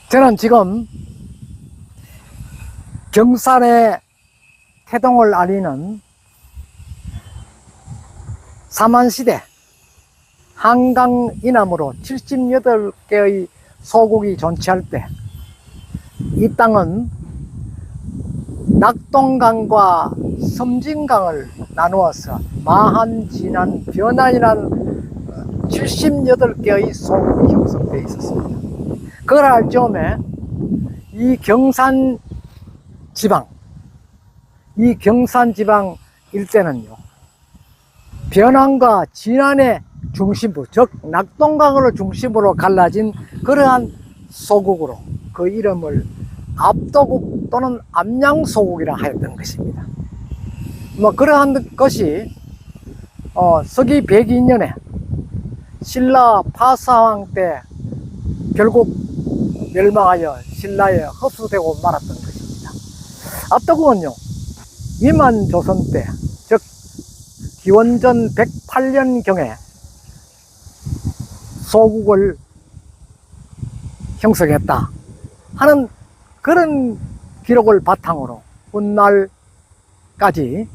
저는 지금 경산의 태동을 알리는 사만시대 한강 이남으로 78개의 소국이 존치할 때 이 땅은 낙동강과 섬진강을 나누어서 마한, 진한, 변한이란 78개의 소국이 형성되어 있었습니다. 그걸 알 즈음에 이 경산 지방 일대는요, 변한과 진한의 중심부, 즉 낙동강을 중심으로 갈라진 그러한 소국으로 그 이름을 압도국 또는 암양소국이라 하였던 것입니다. 그러한 것이 서기 102년에 신라 파사왕 때 결국 멸망하여 신라에 흡수되고 말았던 것입니다. 압도국은요, 위만 조선 때, 즉 기원전 108년경에 소국을 형성했다 하는 그런 기록을 바탕으로 훗날까지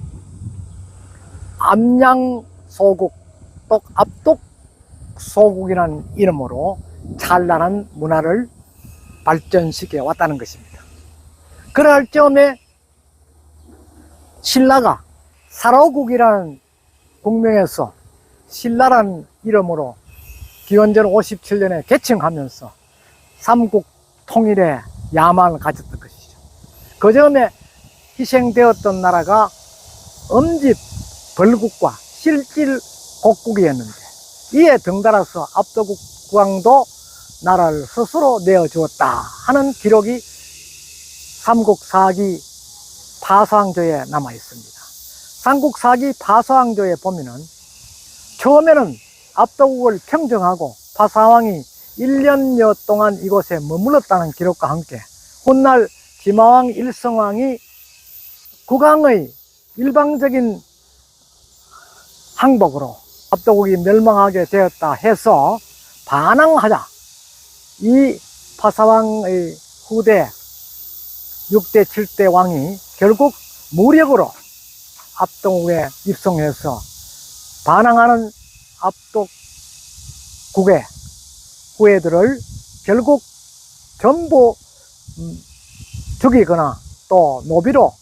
암양소국 또 압독소국이라는 이름으로 찬란한 문화를 발전시켜 왔다는 것입니다. 그럴 즈음에 신라가 사로국이라는 국명에서 신라라는 이름으로 기원전 57년에 개칭하면서 삼국 통일의 야망을 가졌던 것이죠. 그 전에 희생되었던 나라가 엄집 벌국과 실질곡국이었는데 이에 덩달아서 압도국 국왕도 나라를 스스로 내어주었다 하는 기록이 삼국사기 파서왕조에 남아 있습니다. 삼국사기 파서왕조에 보면은 처음에는 압도국을 평정하고 파사왕이 1년여 동안 이곳에 머물렀다는 기록과 함께 훗날 지마왕 일성왕이 국왕의 일방적인 항복으로 압도국이 멸망하게 되었다 해서 반항하자 이 파사왕의 후대 6대 7대 왕이 결국 무력으로 압도국에 입성해서 반항하는 압도국의 후예들을 결국 전부 죽이거나 또 노비로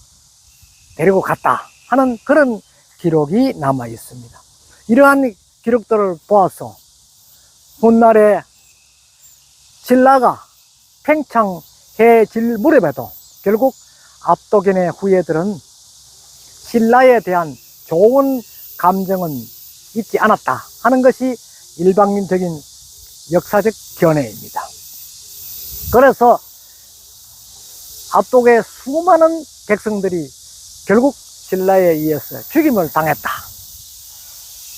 데리고 갔다 하는 그런 기록이 남아 있습니다. 이러한 기록들을 보아서 훗날에 신라가 팽창해질 무렵에도 결국 압도견의 후예들은 신라에 대한 좋은 감정은 있지 않았다 하는 것이 일방적인 역사적 견해입니다. 그래서 압독의 수많은 백성들이 결국 신라에 의해서 죽임을 당했다.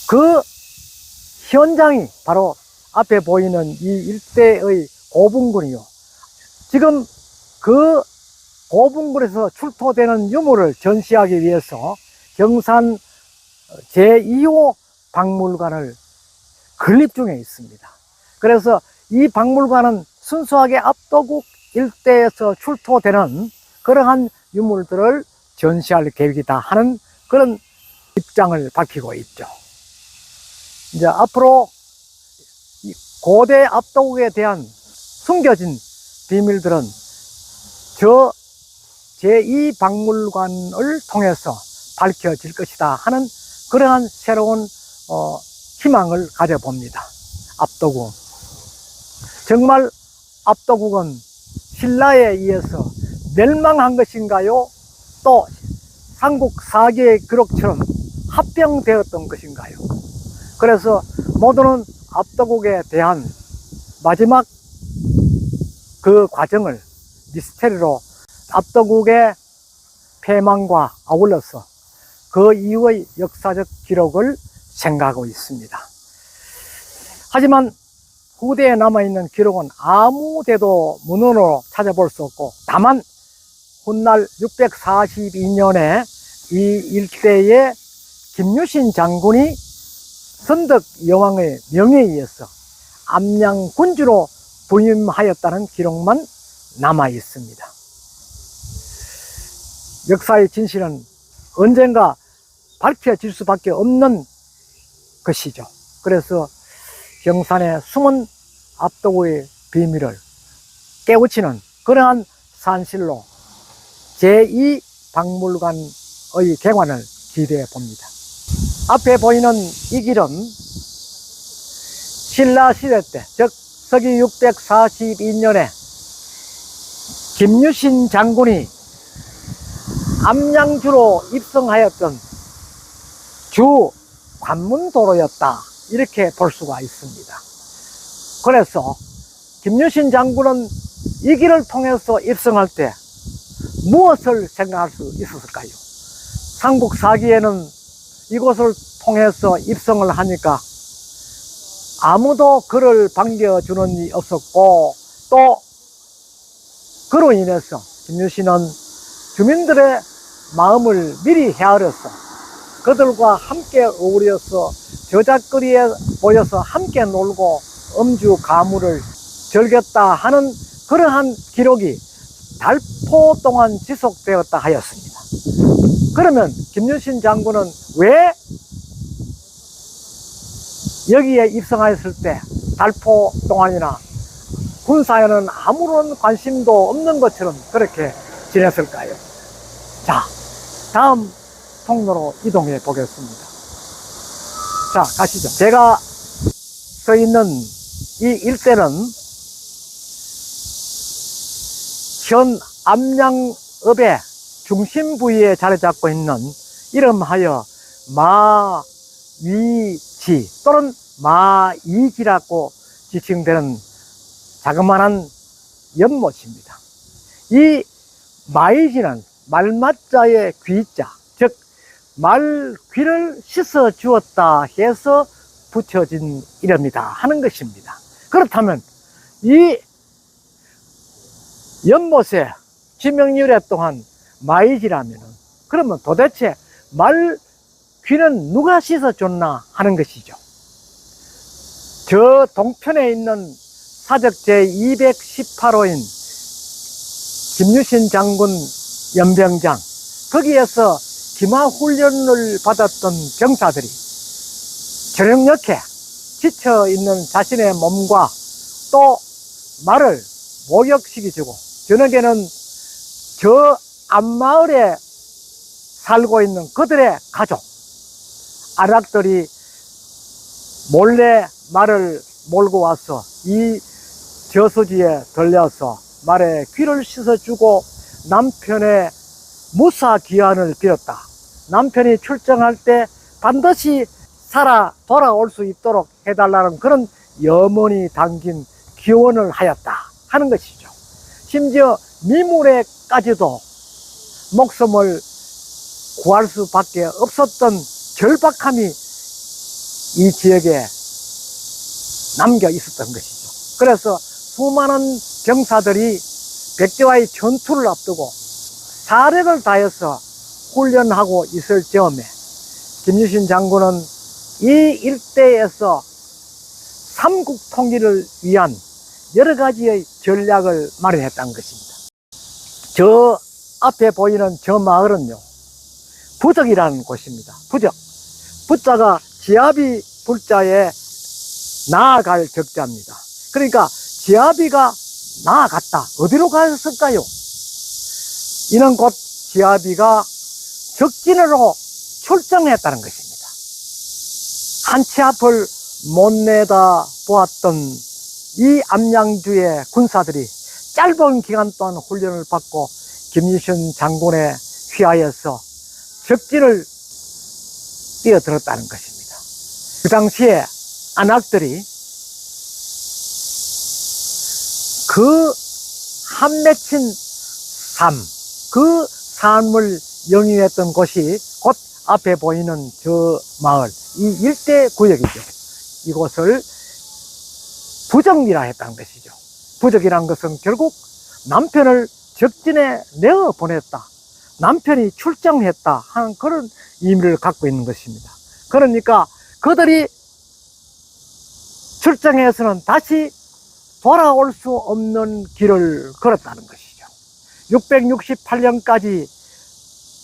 그 현장이 바로 앞에 보이는 이 일대의 고분군이요, 지금 그 고분군에서 출토되는 유물을 전시하기 위해서 경산 제2호 박물관을 건립 중에 있습니다. 그래서 이 박물관은 순수하게 압도국 일대에서 출토되는 그러한 유물들을 전시할 계획이다 하는 그런 입장을 밝히고 있죠. 이제 앞으로 고대 압도국에 대한 숨겨진 비밀들은 저 제2박물관을 통해서 밝혀질 것이다 하는 그러한 새로운 희망을 가져봅니다. 압도국, 정말 압도국은 신라에 의해서 멸망한 것인가요? 또 삼국사기의 기록처럼 합병되었던 것인가요? 그래서 모두는 압도국에 대한 마지막 그 과정을 미스테리로 압도국의 패망과 아울러서 그 이후의 역사적 기록을 생각하고 있습니다. 하지만 후대에 남아있는 기록은 아무 데도 문헌으로 찾아볼 수 없고, 다만 훗날 642년에 이 일대의 김유신 장군이 선덕 여왕의 명에 의해서 암양군주로 부임하였다는 기록만 남아 있습니다. 역사의 진실은 언젠가 밝혀질 수밖에 없는 것이죠. 그래서 경산의 숨은 압도구의 비밀을 깨우치는 그러한 산실로 제2박물관의 개관을 기대해 봅니다. 앞에 보이는 이 길은 신라시대 때, 즉 서기 642년에 김유신 장군이 암양주로 입성하였던 주 관문도로였다, 이렇게 볼 수가 있습니다. 그래서 김유신 장군은 이 길을 통해서 입성할 때 무엇을 생각할 수 있었을까요? 삼국사기에는 이곳을 통해서 입성을 하니까 아무도 그를 반겨주는 이 없었고, 또 그로 인해서 김유신은 주민들의 마음을 미리 헤아려서 그들과 함께 어울려서 저작거리에 모여서 함께 놀고 음주 가무를 즐겼다 하는 그러한 기록이 달포 동안 지속되었다 하였습니다. 그러면 김유신 장군은 왜 여기에 입성하였을 때 달포 동안이나 군사에는 아무런 관심도 없는 것처럼 그렇게 지냈을까요? 자, 다음 통로로 이동해 보겠습니다. 자, 가시죠. 제가 서 있는 이 일대는 현 암양읍의 중심 부위에 자리 잡고 있는 이름하여 마위지 또는 마이지라고 지칭되는 자그마한 연못입니다. 이 마이지는 말맞자의 귀자, 즉 말귀를 씻어 주었다 해서 붙여진 이름이다 하는 것입니다. 그렇다면 이 연못의 지명유래 또한 마이지라면, 그러면 도대체 말귀는 누가 씻어줬나 하는 것이죠. 저 동편에 있는 사적 제218호인 김유신 장군 연병장, 거기에서 기마훈련을 받았던 병사들이 저녁녘에 지쳐있는 자신의 몸과 또 말을 목욕시켜주고, 저녁에는 저 앞마을에 살고 있는 그들의 가족 아락들이 몰래 말을 몰고 와서 이 저수지에 들려서 말에 귀를 씻어주고 남편의 무사 귀환을 빌었다. 남편이 출정할 때 반드시 살아 돌아올 수 있도록 해달라는 그런 염원이 담긴 기원을 하였다 하는 것이죠. 심지어 미물에까지도 목숨을 구할 수밖에 없었던 절박함이 이 지역에 남겨 있었던 것이죠. 그래서 수많은 병사들이 백제와의 전투를 앞두고 사력을 다해서 훈련하고 있을 즈음에 김유신 장군은 이 일대에서 삼국 통일을 위한 여러 가지의 전략을 마련했다는 것입니다. 저 앞에 보이는 저 마을은요, 부적이라는 곳입니다. 부적. 부자가 지아비 불자에 나아갈 적자입니다. 그러니까 지아비가 나아갔다. 어디로 갔을까요? 이는 곧 지아비가 적진으로 출정했다는 것입니다. 한 치 앞을 못 내다 보았던 이 암양주의 군사들이 짧은 기간 동안 훈련을 받고 김유신 장군에 휘하여서 적진을 뛰어들었다는 것입니다. 그 당시에 안악들이 그 한 맺힌 삶, 그 삶을 영위했던 곳이 곧 앞에 보이는 저 마을, 이 일대 구역이죠. 이곳을 부적이라 했다는 것이죠. 부적이란 것은 결국 남편을 적진에 내어 보냈다, 남편이 출정했다 하는 그런 의미를 갖고 있는 것입니다. 그러니까 그들이 출정해서는 다시 돌아올 수 없는 길을 걸었다는 것이죠. 668년까지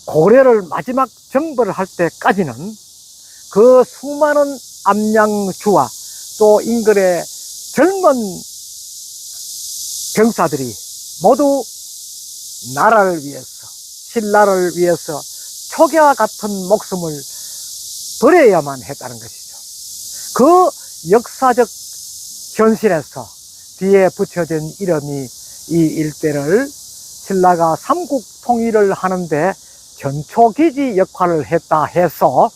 고려를 마지막 정벌을 할 때까지는 그 수많은 암양주와 또 인근의 젊은 병사들이 모두 나라를 위해서, 신라를 위해서 초계와 같은 목숨을 버려야만 했다는 것이죠. 그 역사적 현실에서 뒤에 붙여진 이름이 이 일대를 신라가 삼국 통일을 하는데 전초기지 역할을 했다 해서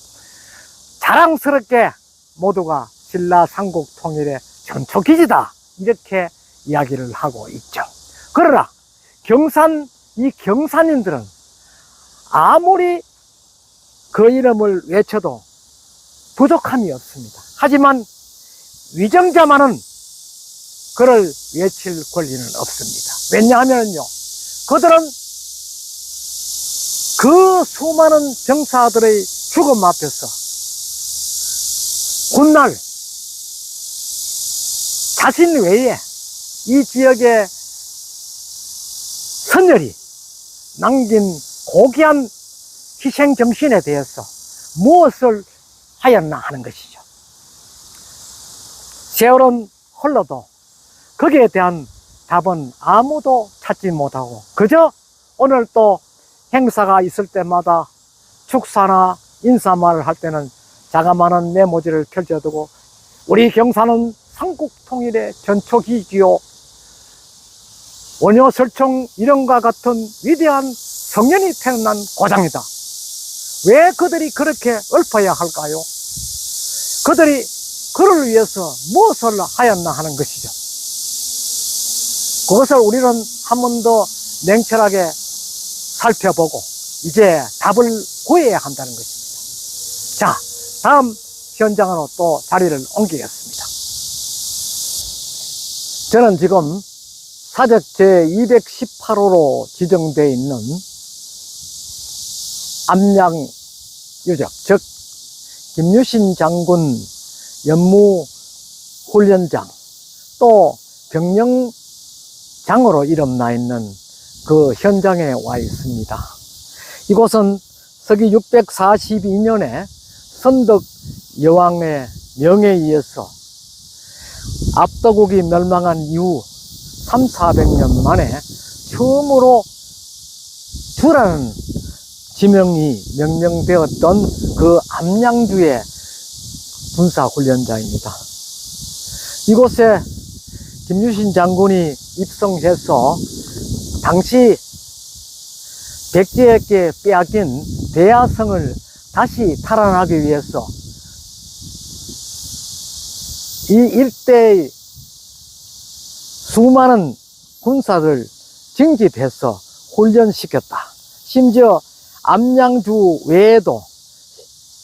자랑스럽게 모두가 신라 삼국 통일의 전초기지다 이렇게 이야기를 하고 있죠. 그러나 이 경산인들은 아무리 그 이름을 외쳐도 부족함이 없습니다. 하지만 위정자만은 그를 외칠 권리는 없습니다. 왜냐하면요, 그들은 그 수많은 병사들의 죽음 앞에서 훗날 자신 외에 이 지역의 선열이 남긴 고귀한 희생정신에 대해서 무엇을 하였나 하는 것이죠. 세월은 흘러도 거기에 대한 답은 아무도 찾지 못하고 그저 오늘 또 행사가 있을 때마다 축사나 인사말을 할 때는 자그마한 메모지를 펼쳐두고 우리 경사는 삼국통일의 전초기지요, 원효설총 이름과 같은 위대한 성년이 태어난 고장이다. 왜 그들이 그렇게 읊어야 할까요? 그들이 그를 위해서 무엇을 하였나 하는 것이죠. 그것을 우리는 한 번 더 냉철하게 살펴보고 이제 답을 구해야 한다는 것입니다. 자, 다음 현장으로 또 자리를 옮기겠습니다. 저는 지금 사적 제218호로 지정되어 있는 암양유적, 즉 김유신 장군 연무훈련장 또 병령장으로 이름나 있는 그 현장에 와 있습니다. 이곳은 서기 642년에 선덕 여왕의 명에 의해서 압도국이 멸망한 이후 300~400년 만에 처음으로 주라는 지명이 명명되었던 그 암양주의 군사훈련장입니다. 이곳에 김유신 장군이 입성해서 당시 백제에게 빼앗긴 대야성을 다시 탈환하기 위해서 이 일대의 수많은 군사를 징집해서 훈련시켰다. 심지어 암양주 외에도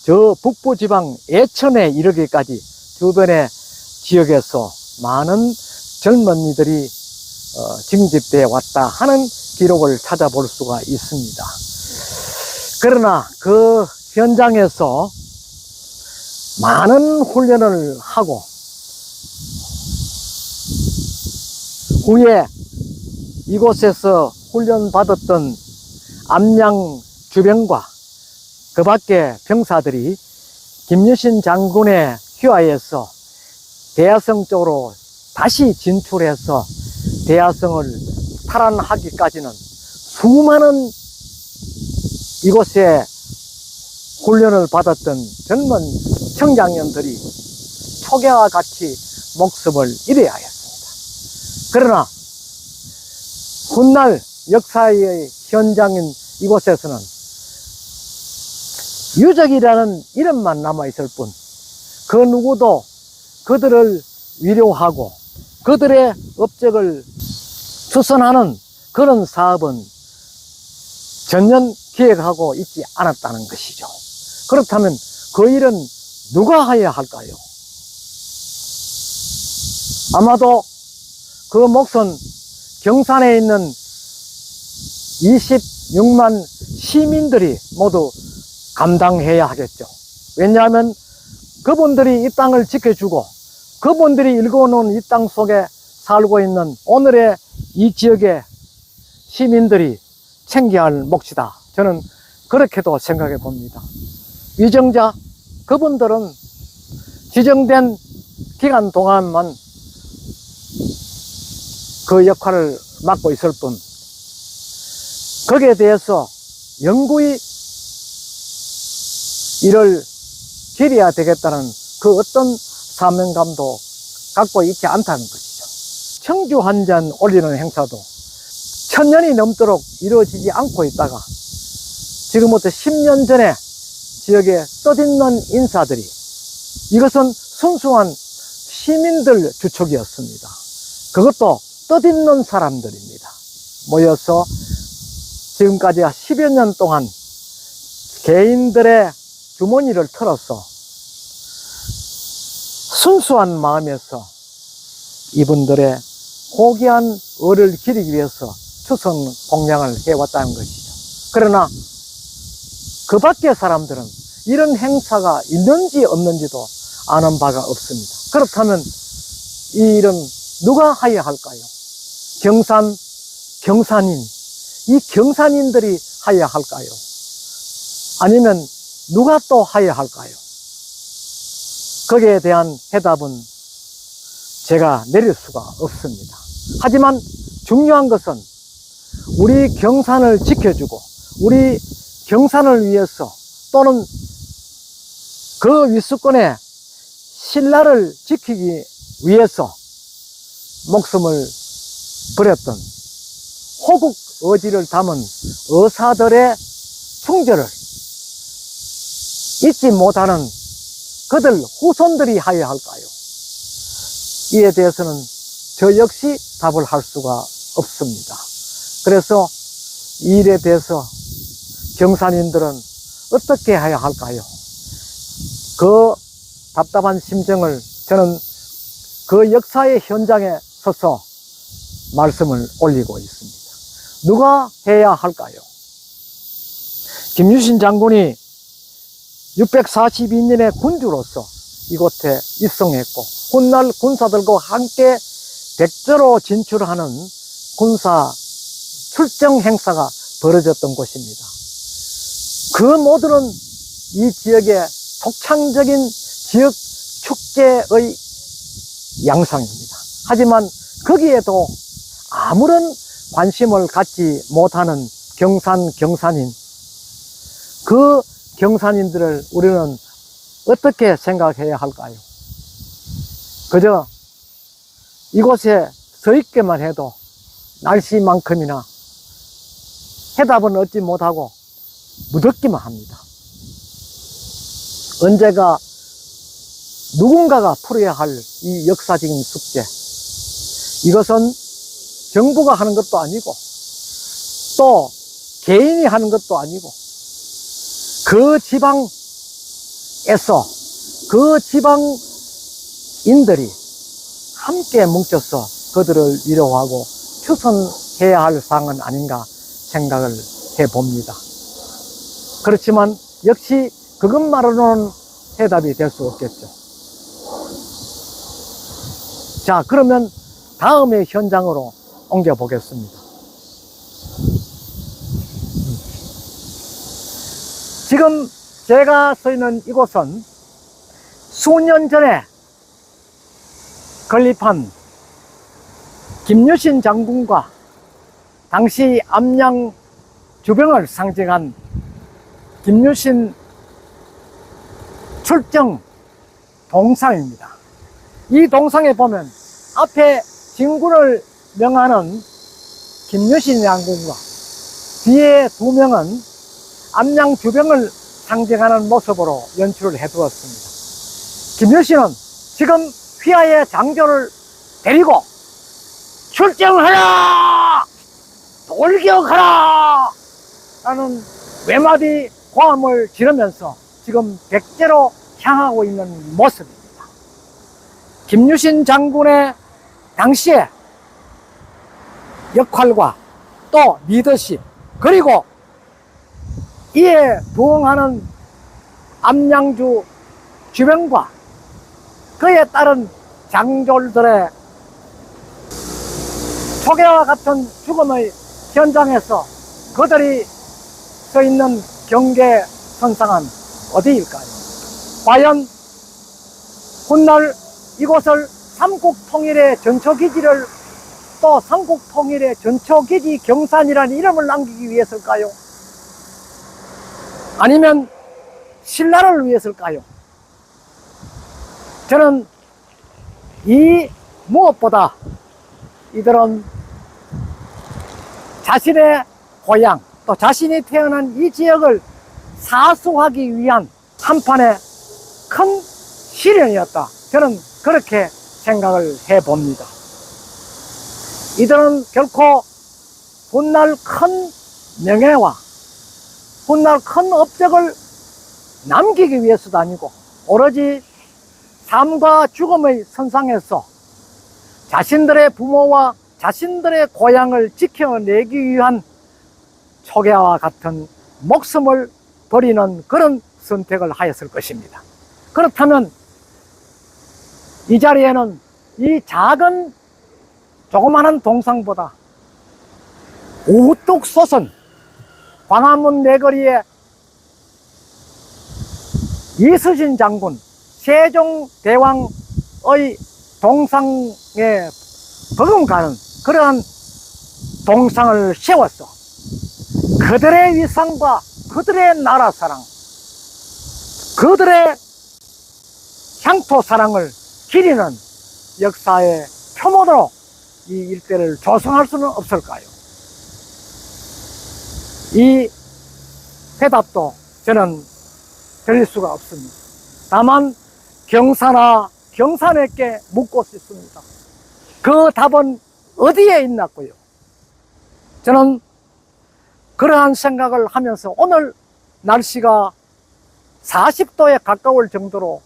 저 북부지방 예천에 이르기까지 주변의 지역에서 많은 젊은이들이 징집되어 왔다 하는 기록을 찾아볼 수가 있습니다. 그러나 그 현장에서 많은 훈련을 하고 후에 이곳에서 훈련받았던 암양 주병과 그 밖에 병사들이 김유신 장군의 휘하에서 대야성 쪽으로 다시 진출해서 대야성을 탈환하기까지는 수많은 이곳에 훈련을 받았던 젊은 청장년들이 초계와 같이 목숨을 잃어야 했습니다. 그러나 훗날 역사의 현장인 이곳에서는 유적이라는 이름만 남아있을 뿐 그 누구도 그들을 위로하고 그들의 업적을 추선하는 그런 사업은 전혀 기획하고 있지 않았다는 것이죠. 그렇다면 그 일은 누가 해야 할까요? 아마도 그 몫은 경산에 있는 26만 시민들이 모두 감당해야 하겠죠. 왜냐하면 그분들이 이 땅을 지켜주고 그분들이 일궈놓은 이 땅 속에 살고 있는 오늘의 이 지역의 시민들이 챙겨야 할 몫이다. 저는 그렇게도 생각해 봅니다. 위정자, 그분들은 지정된 기간 동안만 그 역할을 맡고 있을 뿐, 거기에 대해서 영구히 이를 기려야 되겠다는 그 어떤 사명감도 갖고 있지 않다는 것이죠. 청주 한 잔 올리는 행사도 1000년이 넘도록 이루어지지 않고 있다가 지금부터 10년 전에 지역에 뜻있는 인사들이, 이것은 순수한 시민들 주축이었습니다. 그것도 뜻있는 사람들입니다. 모여서 지금까지 10여 년 동안 개인들의 주머니를 털어서 순수한 마음에서 이분들의 호기한 을을 기리기 위해서 추선 공양을 해왔다는 것이죠. 그러나 그 밖의 사람들은 이런 행사가 있는지 없는지도 아는 바가 없습니다. 그렇다면 이 일은 누가 하여야 할까요? 경산인, 이 경산인들이 하여야 할까요? 아니면 누가 또 하여야 할까요? 거기에 대한 해답은 제가 내릴 수가 없습니다. 하지만 중요한 것은 우리 경산을 지켜주고 우리 경산을 위해서 또는 그 위수권의 신라를 지키기 위해서 목숨을 버렸던 호국 의지를 담은 의사들의 충절을 잊지 못하는 그들 후손들이 하여야 할까요? 이에 대해서는 저 역시 답을 할 수가 없습니다. 그래서 이 일에 대해서 경산인들은 어떻게 해야 할까요? 그 답답한 심정을 저는 그 역사의 현장에 서서 말씀을 올리고 있습니다. 누가 해야 할까요? 김유신 장군이 642년의 군주로서 이곳에 입성했고 훗날 군사들과 함께 백제로 진출하는 군사 출정 행사가 벌어졌던 곳입니다. 그 모두는 이 지역의 독창적인 지역 축제의 양상입니다. 하지만 거기에도 아무런 관심을 갖지 못하는 경산인, 그 경산인들을 우리는 어떻게 생각해야 할까요? 그저 이곳에 서 있기만 해도 날씨만큼이나 해답은 얻지 못하고 무덥기만 합니다. 언제가 누군가가 풀어야 할 이 역사적인 숙제, 이것은 정부가 하는 것도 아니고 또 개인이 하는 것도 아니고 그 지방에서 그 지방인들이 함께 뭉쳐서 그들을 위로하고 추선해야 할 사항은 아닌가 생각을 해봅니다. 그렇지만 역시 그것만으로는 해답이 될 수 없겠죠. 자, 그러면 다음의 현장으로 옮겨 보겠습니다. 지금 제가 서 있는 이곳은 수년 전에 건립한 김유신 장군과 당시 암양 주병을 상징한 김유신 출정 동상입니다. 이 동상에 보면 앞에 진군을 명하는 김유신 장군과 뒤에 두 명은 암양 주병을 상징하는 모습으로 연출을 해두었습니다. 김유신은 지금 휘하의 장교를 데리고 출정하라! 돌격하라! 라는 외마디 고함을 지르면서 지금 백제로 향하고 있는 모습입니다. 김유신 장군의 당시의 역할과 또 리더십, 그리고 이에 부응하는 암양주 주병과 그에 따른 장졸들의 초계와 같은 죽음의 현장에서 그들이 서 있는 경계선상은 어디일까요? 과연 훗날 이곳을 삼국통일의 전초기지를 또 삼국통일의 전초기지 경산이라는 이름을 남기기 위해서일까요? 아니면 신라를 위해서일까요? 저는 이 무엇보다 이들은 자신의 고향 또 자신이 태어난 이 지역을 사수하기 위한 한판의 큰 시련이었다. 저는 그렇게 생각을 해봅니다. 이들은 결코 훗날 큰 명예와 훗날 큰 업적을 남기기 위해서도 아니고 오로지 삶과 죽음의 선상에서 자신들의 부모와 자신들의 고향을 지켜내기 위한 초계와 같은 목숨을 버리는 그런 선택을 하였을 것입니다. 그렇다면 이 자리에는 이 작은 조그마한 동상보다 우뚝 솟은 광화문 내거리에 이수진 장군 세종대왕의 동상에 버금가는 그러한 동상을 세웠어. 그들의 위상과 그들의 나라 사랑, 그들의 향토 사랑을 기리는 역사의 표본으로 이 일대를 조성할 수는 없을까요? 이 대답도 저는 드릴 수가 없습니다. 다만 경사나 경산에게 묻고 싶습니다. 그 답은 어디에 있나고요? 저는 그러한 생각을 하면서 오늘 날씨가 40도에 가까울 정도로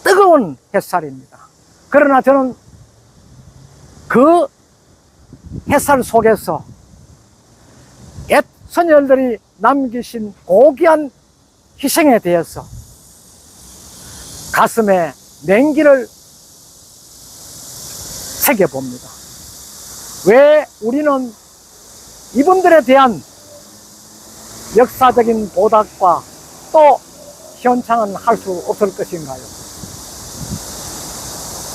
뜨거운 햇살입니다. 그러나 저는 그 햇살 속에서 옛 선열들이 남기신 고귀한 희생에 대해서 가슴에 냉기를 새겨봅니다. 왜 우리는 이분들에 대한 역사적인 보답과 또 현창은 할 수 없을 것인가요?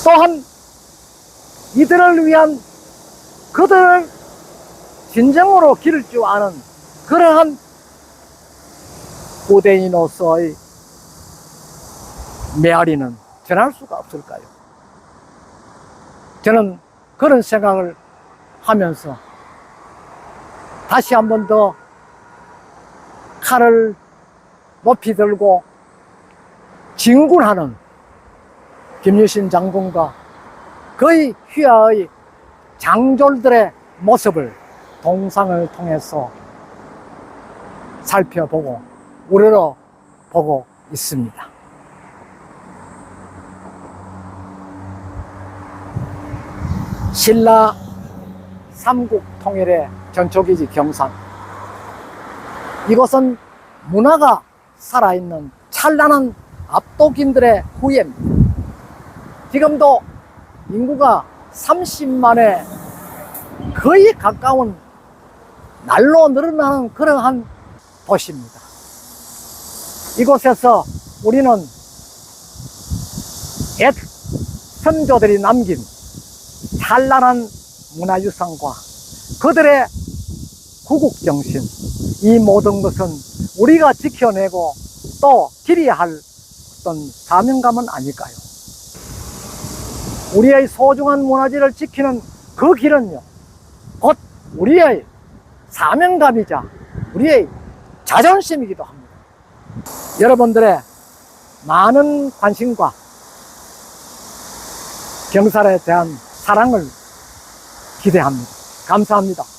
또한 이들을 위한 그들을 진정으로 기를 줄 아는 그러한 부대인으로서의 메아리는 전할 수가 없을까요? 저는 그런 생각을 하면서 다시 한 번 더 칼을 높이 들고 진군하는 김유신 장군과 그의 휘하의 장졸들의 모습을 동상을 통해서 살펴보고 우러러보고 있습니다. 신라 삼국통일의 전초기지 경산, 이곳은 문화가 살아있는 찬란한 압도민들의 후예입니다. 지금도 인구가 30만에 거의 가까운 날로 늘어나는 그러한 도시입니다. 이곳에서 우리는 옛 선조들이 남긴 찬란한 문화유산과 그들의 구국정신, 이 모든 것은 우리가 지켜내고 또 기려야 할 어떤 사명감은 아닐까요? 우리의 소중한 문화재를 지키는 그 길은요, 곧 우리의 사명감이자 우리의 자존심이기도 합니다. 여러분들의 많은 관심과 경살에 대한 사랑을 기대합니다. 감사합니다.